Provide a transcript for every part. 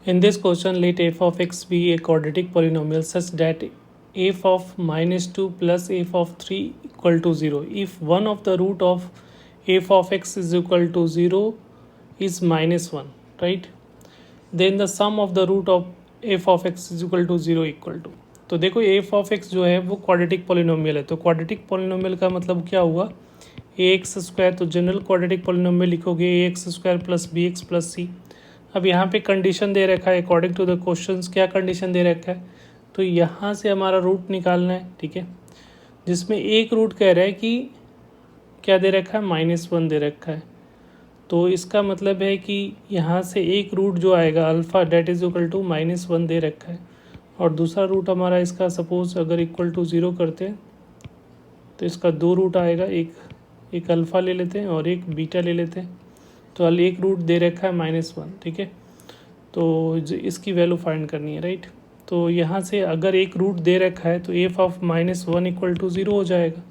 In this question, let f of x be a quadratic polynomial such that f of minus 2 plus f of 3 equal to 0. If one of the root of f of x is equal to 0 is minus 1, right? Then the sum of the root of f of x is equal to 0 equal to. तो देखो f of x जो है वो quadratic polynomial है, तो quadratic polynomial का मतलब क्या हुआ, ए एक्स स्क्वायर, तो जनरल क्वाड्रेटिक पॉलिनोमियल लिखोगे a x square plus b x plus c. अब यहाँ पे कंडीशन दे रखा है अकॉर्डिंग टू द क्वेश्चंस, क्या कंडीशन दे रखा है, तो यहाँ से हमारा रूट निकालना है, ठीक है, जिसमें एक रूट कह रहा है कि क्या दे रखा है, -1 दे रखा है। तो इसका मतलब है कि यहाँ से एक रूट जो आएगा alpha that is equal to -1 दे रखा है, और दूसरा रूट हमारा इसका सपोज अगर इक्वल टू 0 करते हैं तो इसका दो रूट आएगा, एक अल्फ़ा ले लेते हैं और एक बीटा ले लेते हैं। तो एक रूट दे रखा है -1, ठीक है, तो इसकी वैल्यू फाइंड करनी है, राइट। तो यहाँ से अगर एक रूट दे रखा है तो एफ ऑफ -1 इक्वल टू 0 हो जाएगा,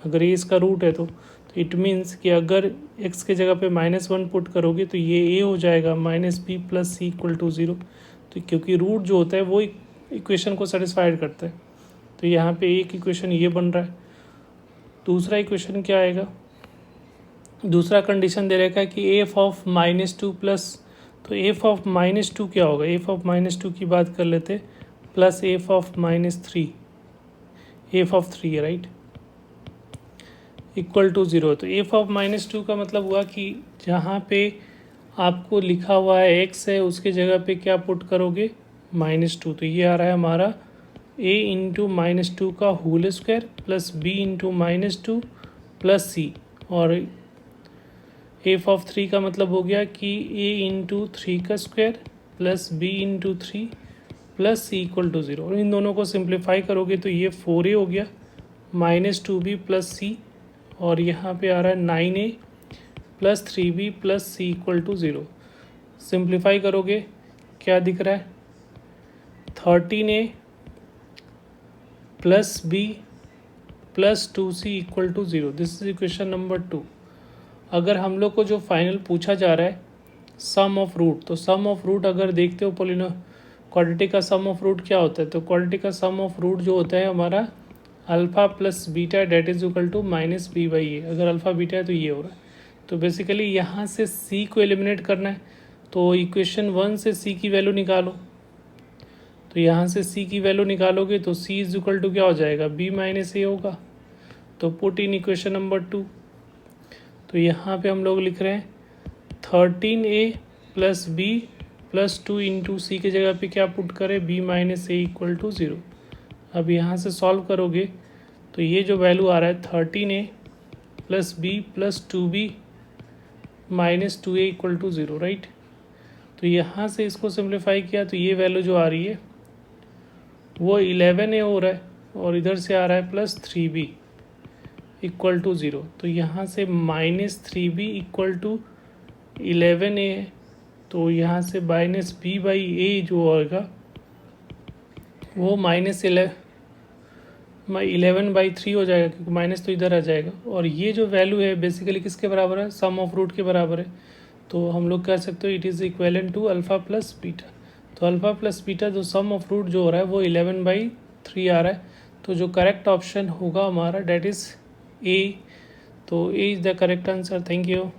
अगर ये इसका रूट है तो इट मीन्स कि अगर x के जगह पे -1 पुट करोगे तो ये a हो जाएगा -b plus c equal to 0। तो क्योंकि रूट जो होता है वो इक्वेशन को सेटिस्फाइड करता है, तो यहाँ पे एक इक्वेशन ये बन रहा है। दूसरा इक्वेशन क्या आएगा, दूसरा कंडीशन दे रखा है कि एफ ऑफ -2 प्लस, तो एफ ऑफ -2 क्या होगा, एफ ऑफ -2 की बात कर लेते, plus F of -3, F of 3 है, राइट, इक्वल टू 0। तो एफ ऑफ -2 का मतलब हुआ कि जहाँ पे आपको लिखा हुआ है x है उसके जगह पे क्या पुट करोगे, -2, तो ये आ रहा है हमारा a इंटू -2 का whole square plus b into -2 plus c, और एफ ऑफ 3 का मतलब हो गया कि a इंटू 3 का square plus b into 3 plus c equal to 0, और इन दोनों को सिंप्लीफाई करोगे तो ये 4a हो गया -2b प्लस सी, और यहाँ पे आ रहा है 9a plus 3b plus c equal to 0। Simplify करोगे क्या दिख रहा है, 13a plus b plus 2c equal to 0। This is equation number 2। अगर हम लोग को जो फाइनल पूछा जा रहा है सम ऑफ रूट, तो सम ऑफ रूट अगर देखते हो क्वाड्रेटिक का सम ऑफ रूट क्या होता है, तो क्वाड्रेटिक का सम ऑफ रूट जो होता है हमारा alpha plus beta that is equal to -b/a। अगर अल्फ़ा बीटा है तो ये हो रहा है। तो बेसिकली यहाँ से c को एलिमिनेट करना है, तो इक्वेशन 1 से c की वैल्यू निकालो, तो यहाँ से c की वैल्यू निकालोगे तो c इज इक्वल टू क्या हो जाएगा, b-a होगा। तो पुट इन इक्वेशन नंबर 2, तो यहाँ पे हम लोग लिख रहे हैं 13a plus b plus 2 into c के जगह पे क्या पुट करें, b-a इक्वल टू 0। अब यहाँ से सॉल्व करोगे तो ये जो वैल्यू आ रहा है 13a plus b plus 2b minus 2a equal to 0, right. तो यहाँ से इसको सिंप्लीफाई किया तो ये वैल्यू जो आ रही है वो 11a हो रहा है, और इधर से आ रहा है प्लस 3b इक्वल टू 0। तो यहाँ से -3b इक्वल टू 11a है, तो यहाँ से -b/a जो होगा वो -11/3 हो जाएगा, क्योंकि माइनस तो इधर आ जाएगा। और ये जो वैल्यू है बेसिकली किसके बराबर है, सम ऑफ रूट के बराबर है। तो हम लोग कह सकते हो it is equivalent to alpha plus beta. तो अल्फ़ा प्लस बीटा जो सम ऑफ रूट जो हो रहा है वो 11/3 आ रहा है। तो जो करेक्ट ऑप्शन होगा हमारा डेट इज़ ए। तो a is the correct answer. Thank you.